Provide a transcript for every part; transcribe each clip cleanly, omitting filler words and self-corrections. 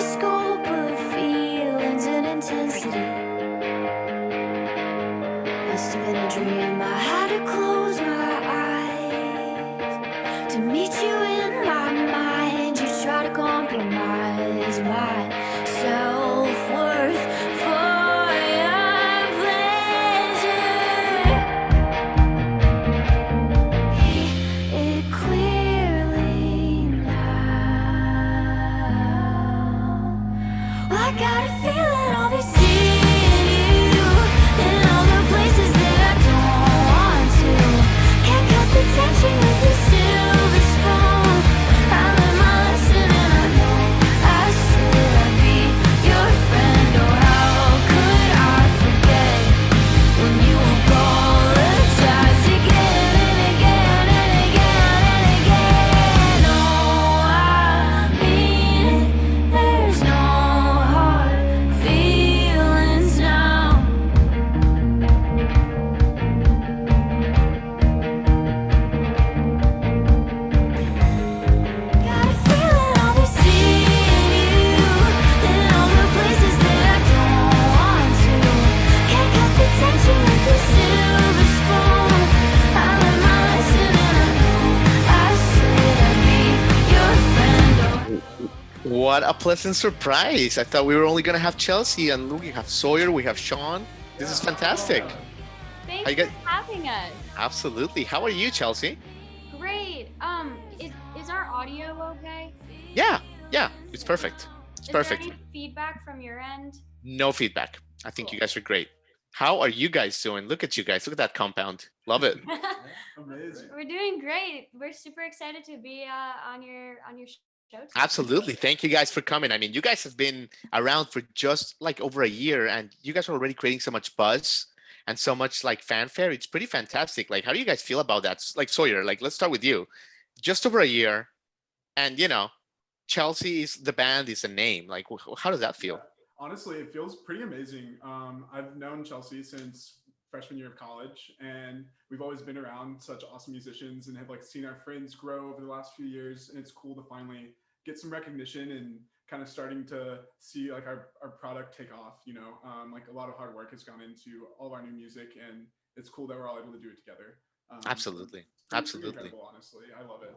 kaleidoscope of feelings and intensity. Must have been a dream. I had to close my eyes to meet you in my mind. You try to compromise my self-worth for your pleasure. It clearly now. Well, I got a feeling I'll be seeing you in all the places that I don't want to. Can't cut the tension with a silver spoon. I learned my lesson and I know I said I'd be your friend. Oh, how could I forget when you apologize again and again and again and again? Oh, I mean it. There's no hard feelings now. Got a feeling I'll be seeing you in all the places that I don't want to. Can't cut the tension with a silver spoon. I learned my lesson and I know I said I'd be your friend. What a pleasant surprise. I thought we were only going to have Chelsea, and look, we have Sawyer, we have Sean. This is fantastic. Thanks How you for guys- having us. Absolutely. How are you, Chelsea? Great. Is our audio okay? Yeah, it's perfect. It's perfect. Is there any feedback from your end? No feedback. I think you Cool. guys are great. How are you guys doing? Look at you guys. Look at that compound. Love it. Amazing. We're doing great. We're super excited to be on your show today. Absolutely. Thank you guys for coming. I mean, you guys have been around for just like over a year, and you guys are already creating so much buzz and so much like fanfare. It's pretty fantastic. Like, how do you guys feel about that? Like, Sawyer, like, let's start with you. Just over a year, and Chelsea is the band, is a name. Like, how does that feel? Yeah. Honestly, it feels pretty amazing. I've known Chelsea since freshman year of college, and we've always been around such awesome musicians and have like seen our friends grow over the last few years. And it's cool to finally get some recognition and kind of starting to see like our product take off. Like a lot of hard work has gone into all of our new music, and it's cool that we're all able to do it together. Absolutely. It's pretty Absolutely. incredible, honestly. I love it.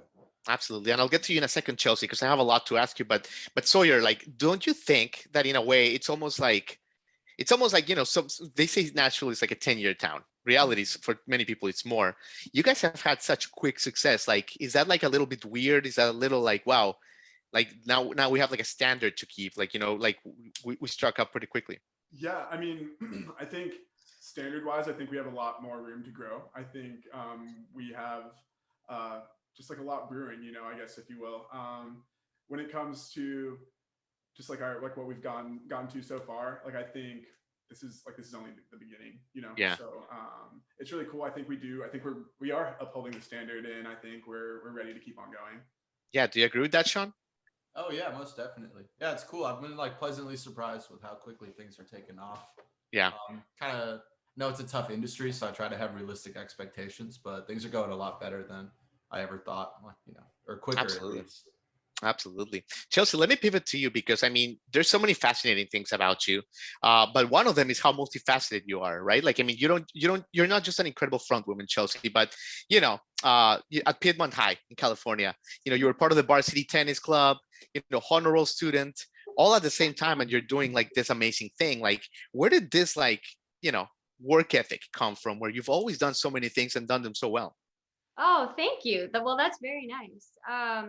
Absolutely. And I'll get to you in a second, Chelsea, because I have a lot to ask you. But Sawyer, like, don't you think that in a way it's almost like some they say Nashville is like a 10-year town. Reality is for many people it's more. You guys have had such quick success. Like, is that like a little bit weird? Is that a little like, wow, like now we have like a standard to keep, like, like we struck up pretty quickly. Yeah, I mean, I think standard-wise, I think we have a lot more room to grow. I think we have just like a lot brewing, I guess, if you will. When it comes to just like what we've gone to so far, like I think this is only the beginning, Yeah. So it's really cool. I think we are upholding the standard, and I think we're ready to keep on going. Yeah. Do you agree with that, Sean? Oh yeah, most definitely. Yeah, it's cool. I've been like pleasantly surprised with how quickly things are taking off. Yeah. Kind of know it's a tough industry, so I try to have realistic expectations, but things are going a lot better than I ever thought, or quicker Absolutely. at least. Absolutely. Chelsea, let me pivot to you, because I mean, there's so many fascinating things about you. But one of them is how multifaceted you are, right? Like, I mean, you're not just an incredible front woman, Chelsea, but at Piedmont High in California, you were part of the varsity tennis club, honor roll student, all at the same time, and you're doing like this amazing thing. Like, where did this work ethic come from, where you've always done so many things and done them so well? Oh, thank you. Well, that's very nice. I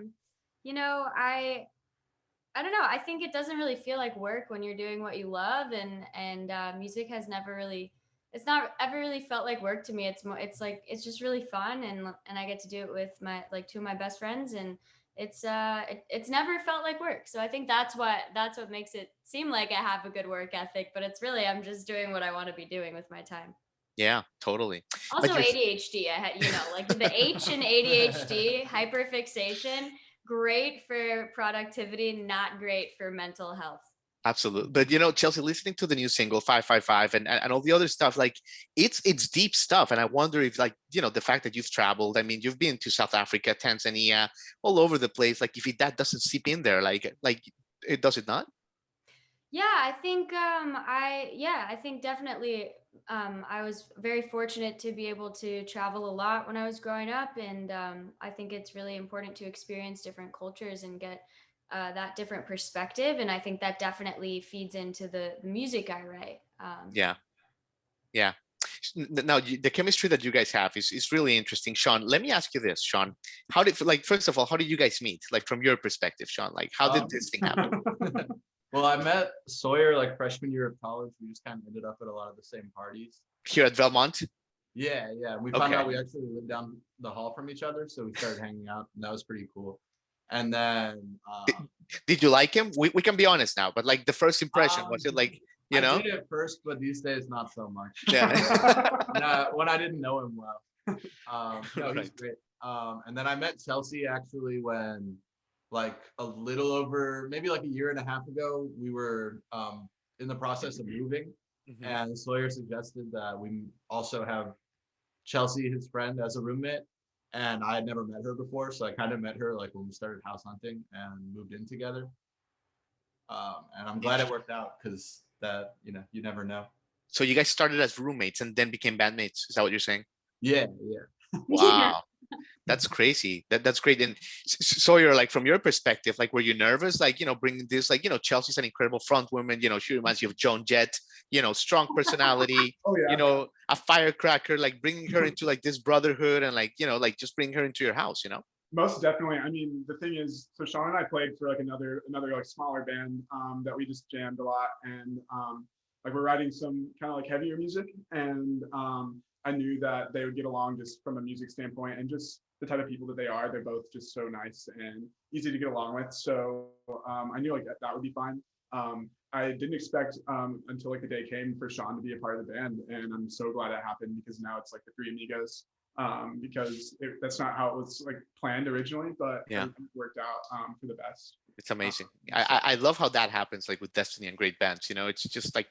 don't know. I think it doesn't really feel like work when you're doing what you love, and music has never really, it's not ever really felt like work to me. It's like it's just really fun, and I get to do it with my two of my best friends, and it's never felt like work. So I think that's what makes it seem like I have a good work ethic, but it's really I'm just doing what I want to be doing with my time. Yeah, totally. Also But you're- ADHD. I had, like the H in ADHD, hyperfixation, great for productivity, not great for mental health. Absolutely. But Chelsea, listening to the new single 555 and all the other stuff, like it's deep stuff. And I wonder if the fact that you've traveled, I mean, you've been to South Africa, Tanzania, all over the place, like if that doesn't seep in there, like it does it not? Yeah, I think definitely I was very fortunate to be able to travel a lot when I was growing up, and I think it's really important to experience different cultures and get that different perspective, and I think that definitely feeds into the music I write. Yeah, yeah. Now the chemistry that you guys have is really interesting. Sean, let me ask you this, Sean. How did, like, first of all, how did you guys meet? Like, from your perspective, Sean, like, how did Um, this thing happen? well, I met Sawyer like freshman year of college. We just kind of ended up at a lot of the same parties. Here at Belmont? Yeah, yeah. We found Okay. out we actually lived down the hall from each other, so we started hanging out, and that was pretty cool. And then, Did you like him? We can be honest now, but like the first impression, was it like, you I know? did at first, but these days not so much. Yeah. When I didn't know him well. No, he's Right. great. And then I met Chelsea actually when, like, a little over maybe like a year and a half ago, we were in the process of moving, Mhm. and Sawyer suggested that we also have Chelsea, his friend, as a roommate. And I had never met her before, so I kind of met her like when we started house hunting and moved in together. And I'm glad it worked out because that, you never know. So you guys started as roommates and then became bandmates. Is that what you're saying? Yeah, yeah. Wow. That's crazy. That's great. And Sawyer, like, from your perspective, like, were you nervous? Like, bringing this, like, Chelsea's an incredible front woman. She reminds you of Joan Jett. Strong personality. Oh yeah. A firecracker. Like, bringing her into like this brotherhood and like, like just bringing her into your house. Most definitely. I mean, the thing is, so Sean and I played for like another like smaller band that we just jammed a lot, and like we're writing some kind of like heavier music, and I knew that they would get along just from a music standpoint, and just the type of people that they are. They're both just so nice and easy to get along with. So I knew like that would be fine. I didn't expect until like the day came for Sean to be a part of the band, and I'm so glad it happened because now it's like the three amigos, because that's not how it was like planned originally, but Yeah. everything worked out for the best. It's amazing. I love how that happens, like with Destiny and great bands. It's just like,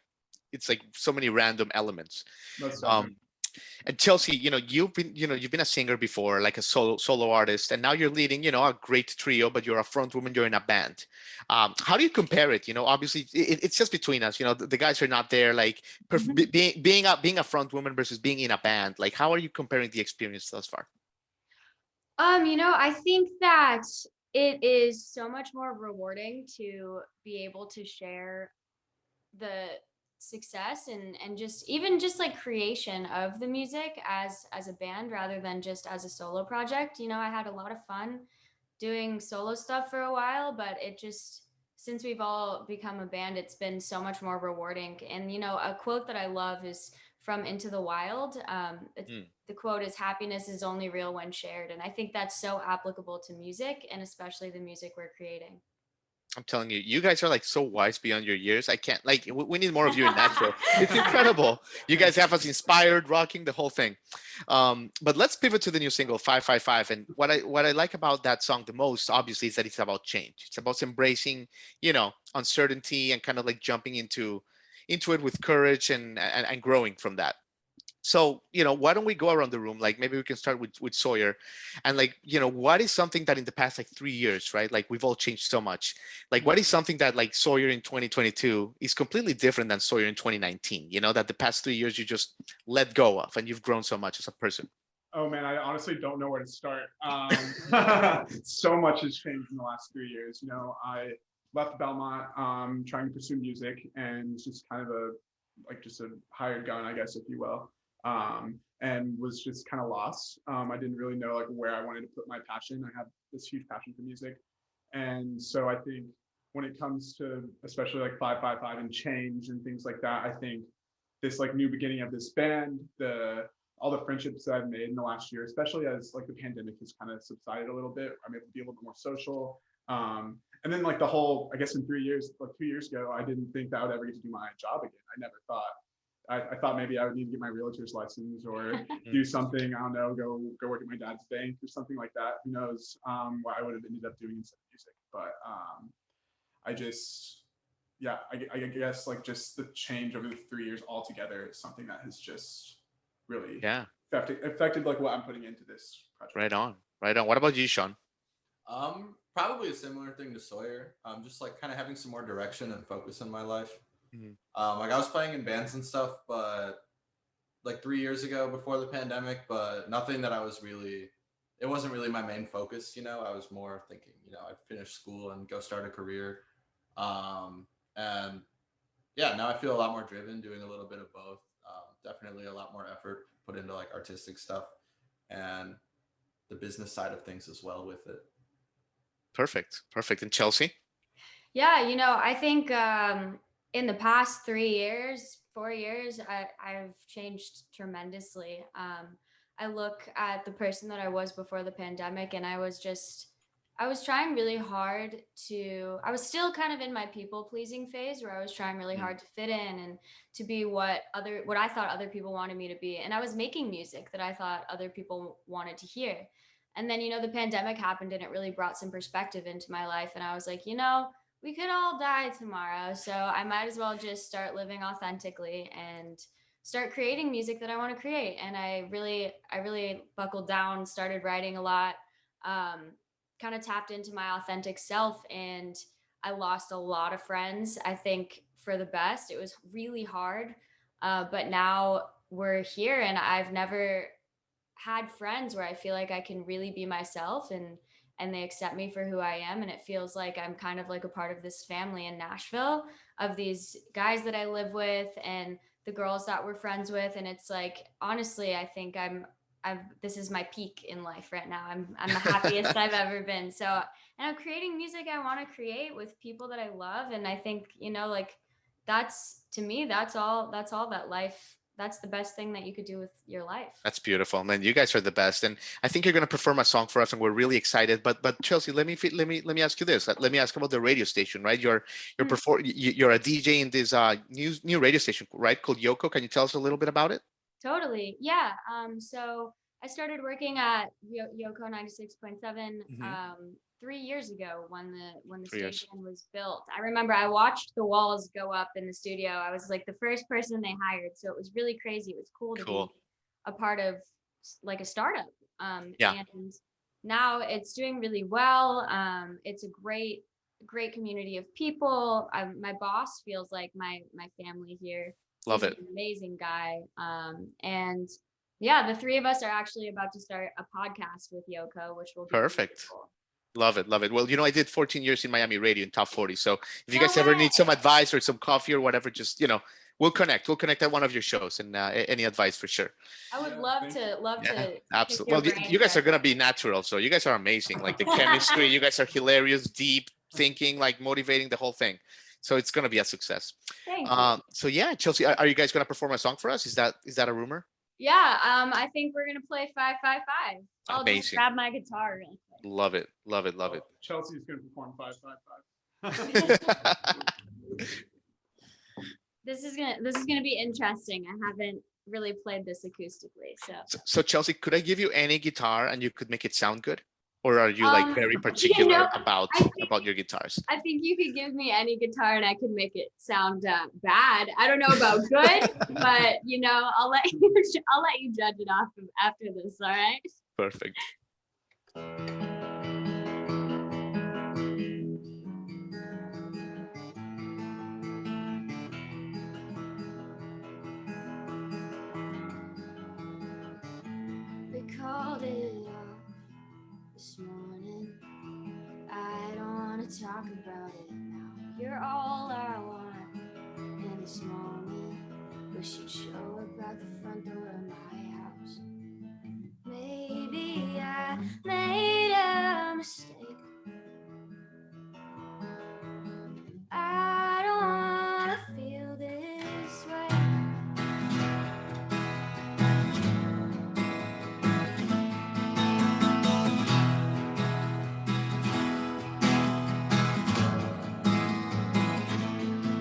it's like so many random elements. Most definitely. And Chelsea, you've been a singer before, like a solo artist, and now you're leading, a great trio, but you're a front woman, you're in a band. How do you compare it? Obviously it's just between us. The guys are not there. Like, being a front woman versus being in a band. Like, how are you comparing the experience thus far? I think that it is so much more rewarding to be able to share the success and just even just like creation of the music as a band rather than just as a solo project. I had a lot of fun doing solo stuff for a while, but it just, since we've all become a band, it's been so much more rewarding. And a quote that I love is from Into the Wild. The quote is, "Happiness is only real when shared," and I think that's so applicable to music, and especially the music we're creating. I'm telling you, you guys are like so wise beyond your years. I can't, like, we need more of you in Nashville. It's incredible. You guys have us inspired, rocking the whole thing. But let's pivot to the new single 555. And what I like about that song the most, obviously, is that it's about change. It's about embracing, uncertainty and kind of like jumping into it with courage and growing from that. So, why don't we go around the room? Like, maybe we can start with Sawyer, and like, what is something that in the past like 3 years, right? Like, we've all changed so much. Like, what is something that like Sawyer in 2022 is completely different than Sawyer in 2019? That the past 3 years you just let go of, and you've grown so much as a person. Oh man, I honestly don't know where to start. So much has changed in the last 3 years. I left Belmont, trying to pursue music, and it's just kind of just a hired gun, I guess, if you will. And was just kind of lost. I didn't really know like where I wanted to put my passion. I have this huge passion for music, and so I think when it comes to especially like 555 and change and things like that, I think this like new beginning of this band, all the friendships that I've made in the last year, especially as like the pandemic has kind of subsided a little bit, I'm able to be a little bit more social. And then like the whole, I guess in 3 years, like 2 years ago, I didn't think that I would ever get to do my job again. I never thought. I thought maybe I would need to get my realtor's license or do something, I don't know, go work at my dad's bank or something like that. Who knows what I would have ended up doing instead of music. But I just, yeah, I guess like just the change over the 3 years altogether is something that has just really affected like what I'm putting into this project. Right on. What about you, Sean? Probably a similar thing to Sawyer. Just like kind of having some more direction and focus in my life. Mhm. Like I was playing in bands and stuff, but like 3 years ago before the pandemic, but nothing that I was really, it wasn't really my main focus, you know. I was more thinking, you know, I'd finish school and go start a career. And yeah, now I feel a lot more driven doing a little bit of both. Definitely a lot more effort put into like artistic stuff and the business side of things as well with it. Perfect. Perfect. And Chelsea? Yeah, I think in the past 3 years, 4 years, I've changed tremendously. I look at the person that I was before the pandemic, and I was trying really hard I was still kind of in my people pleasing phase where I was trying really hard to fit in and to be what I thought other people wanted me to be. And I was making music that I thought other people wanted to hear. And then, the pandemic happened and it really brought some perspective into my life. And I was like, we could all die tomorrow. So I might as well just start living authentically and start creating music that I want to create. And I really buckled down, started writing a lot, kind of tapped into my authentic self. And I lost a lot of friends, I think for the best. It was really hard. But now we're here, and I've never had friends where I feel like I can really be myself, and they accept me for who I am. And it feels like I'm kind of like a part of this family in Nashville of these guys that I live with and the girls that we're friends with. And it's like, honestly, I think this is my peak in life right now. I'm the happiest I've ever been. So, and I'm creating music I want to create with people that I love. And I think, like that's, to me, that's all that life, that's the best thing that you could do with your life. That's beautiful, man. You guys are the best, and I think you're going to perform a song for us, and we're really excited. But Chelsea, let me ask you this. Let me ask about the radio station, right? You're a DJ in this new radio station, right? Called Yoko. Can you tell us a little bit about it? Totally. Yeah. So I started working at Yoko 96.7 3 years ago when the 3 years. station was built. I remember I watched the walls go up in the studio. I was like the first person they hired, so it was really crazy. It was cool to Cool. be a part of like a startup. Yeah. And now it's doing really well. It's a great community of people. My boss feels like my family here. Love He's it. an amazing guy. And yeah, the three of us are actually about to start a podcast with Yoko, which will be really Perfect. cool. Love it, love it. Well, I did 14 years in Miami radio in top 40. So if you No guys ever way. need some advice or some coffee or whatever, just we'll connect. We'll connect at one of your shows, and any advice for sure. I would Yeah, love thank to Yeah, pick absolutely. your Well, brain. you guys are gonna be natural, so you guys are amazing. Like the chemistry, you guys are hilarious, deep thinking, like motivating the whole thing. So it's gonna be a success. Thank you. So yeah, Chelsea, are you guys gonna perform a song for us? Is that a rumor? Yeah, I think we're gonna play 555. I'll just Amazing. grab my guitar really quick. Love it, love it, love it. Chelsea's going to perform 555. This is gonna be interesting. I haven't really played this acoustically, so. So Chelsea, could I give you any guitar and you could make it sound good? Or are you like very particular about your guitars? I think you could give me any guitar and I could make it sound bad. I don't know about good, but I'll let you judge it off after this. All right. Perfect. We called it off this morning. I don't want to talk about it now. You're all I want in this moment. Wish you'd show up at the front door of my house. Maybe I made a mistake. I don't want to feel this way.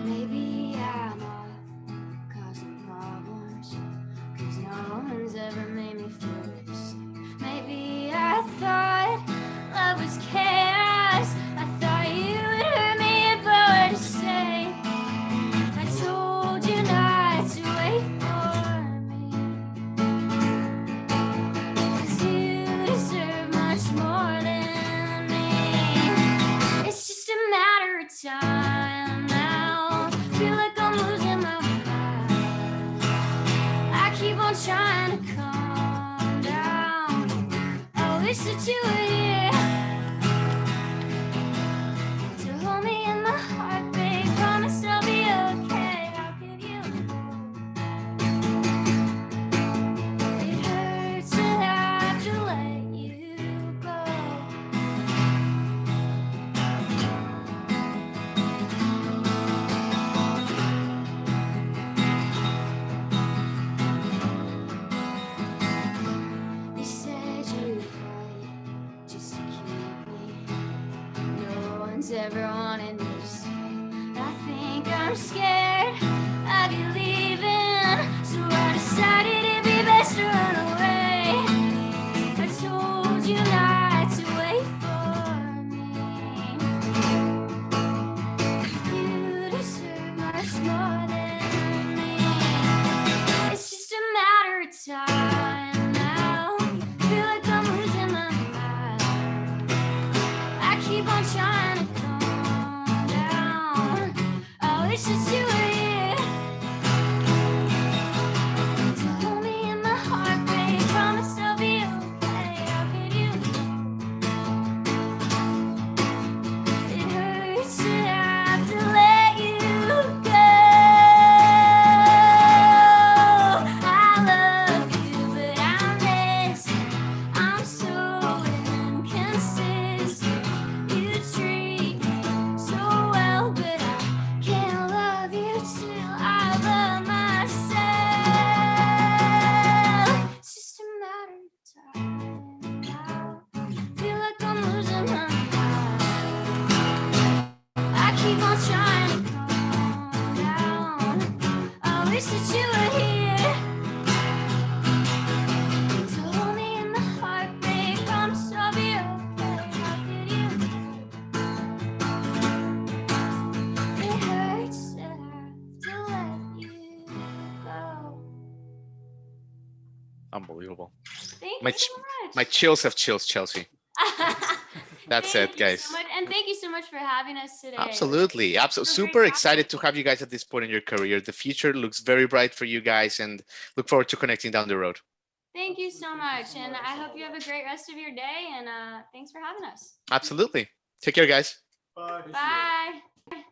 Maybe I'm off causing problems, 'cause no one's ever made me feel this. Maybe I thought that you were here to hold me in my heartbreak. Promise I'll be okay. How could you know? It hurts to have to let you go. You said you'd fight just to keep me. No one's ever wanted me to say. I think I'm scared of you leaving, so I decided it'd be best to run away. I told you not to wait for me. You deserve much more than me. It's just a matter of time now. Feel like I'm losing my mind. I keep on trying to calm down. I wish that you were here to hold me in my heartbreak. Promise I'll be okay. How could you know? It hurts to have to let you go. I love you, but I'm this. I'm so inconsistent. You treat me so well, but I can't love you till I love myself. It's just a matter of time now. Feel like I'm losing my mind. I keep on trying to calm down. I wish that you were here to hold me in my heartbreak. Promise I'll be okay. How could you know? It hurts to have to let you go. Unbelievable. Thank My you so much. My chills have chills, Chelsea. That's Thank it, you guys. so much. And thank you so much for having us today. Absolutely. Absolutely. So great Super talking. excited to have you guys at this point in your career. The future looks very bright for you guys and look forward to connecting down the road. Thank you so much. And I hope you have a great rest of your day. And thanks for having us. Absolutely. Take care, guys. Bye. Bye.